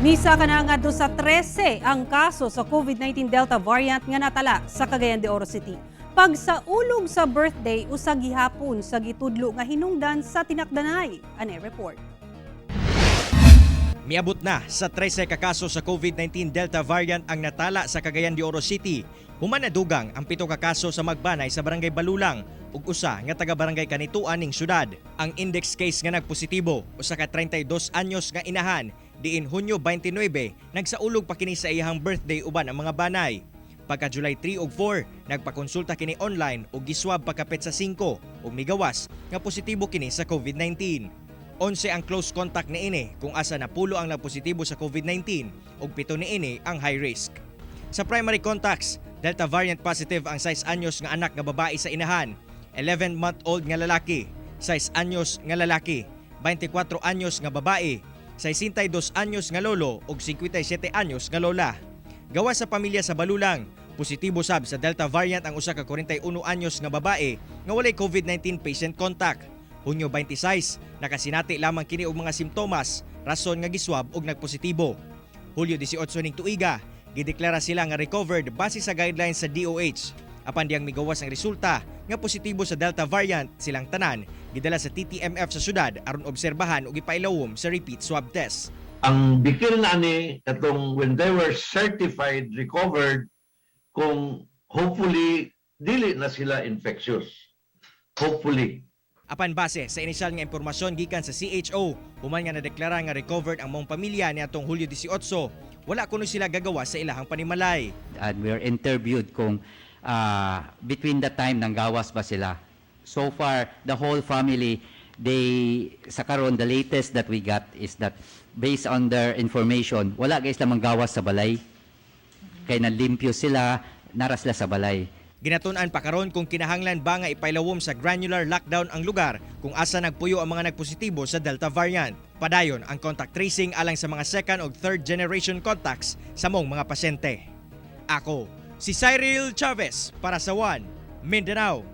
Misa ka na nga do sa 13 ang kaso sa COVID-19 Delta variant nga natala sa Cagayan de Oro City. Pag sa ulog sa birthday usag gihapon sa gitudlo nga hinungdan sa tinakdanay. Ane report. Miabot na sa 13 ka kaso sa COVID-19 Delta variant ang natala sa Cagayan de Oro City. Human nadugang ang 7 ka kaso sa magbanay sa Barangay Balulang ug usa nga taga-barangay Kanituan ning syudad. Ang index case nga nagpositibo usa ka 32 anyos nga inahan diin Hunyo 29 nagsaulog pa kini sa iyang birthday uban ang mga banay. Pagka July 3 ug 4 nagpakonsulta kini online ug giswab pagkapit sa 5 ug migawas nga positibo kini sa COVID-19. 11 ang close contact niini kung asa napulo ang nagpositibo sa COVID-19 ug 7 niini ang high risk. Sa primary contacts, Delta variant positive ang 6 anyos nga anak nga babae sa inahan, 11-month-old nga lalaki, 6 anyos nga lalaki, 24 anyos nga babae, 62 anyos nga lolo ug 57 anyos nga lola. Gawas sa pamilya sa Balulang, positibo sab sa Delta variant ang usa ka 41 anyos nga babae nga walay COVID-19 patient contact. Hunyo 26, nakasinati lamang kini og mga simptomas, rason nga giswab og nagpositibo. Hulyo 18 ning tuiga, gideklara sila nga recovered base sa guidelines sa DOH. Apan diyang migawas ang resulta nga positibo sa Delta variant, silang tanan gidala sa TTMF sa syudad aron obserbahan ug ipailawom sa repeat swab test. Ang bikil na ni katong when they were certified recovered, kung hopefully dili na sila infectious. Hopefully. Apan base sa inisyal nga impormasyon gikan sa CHO, human nga nadeklara nga recovered ang mong pamilya niadtong Hulyo 18, wala kuno sila gagawa sa ilahang panimalay. And we're interviewed kung between the time nang gawas ba sila. So far, the whole family, sa karon, the latest that we got is that based on their information, wala guys lamang gawas sa balay. Kaya nalimpyo sila, naras sila sa balay. Ginatun-an pa karon kung kinahanglan ba nga ipailawom sa granular lockdown ang lugar kung asa nagpuyo ang mga nagpositibo sa Delta variant. Padayon ang contact tracing alang sa mga second o third generation contacts sa mong mga pasyente. Ako, si Cyril Chavez para sa One Mindanao.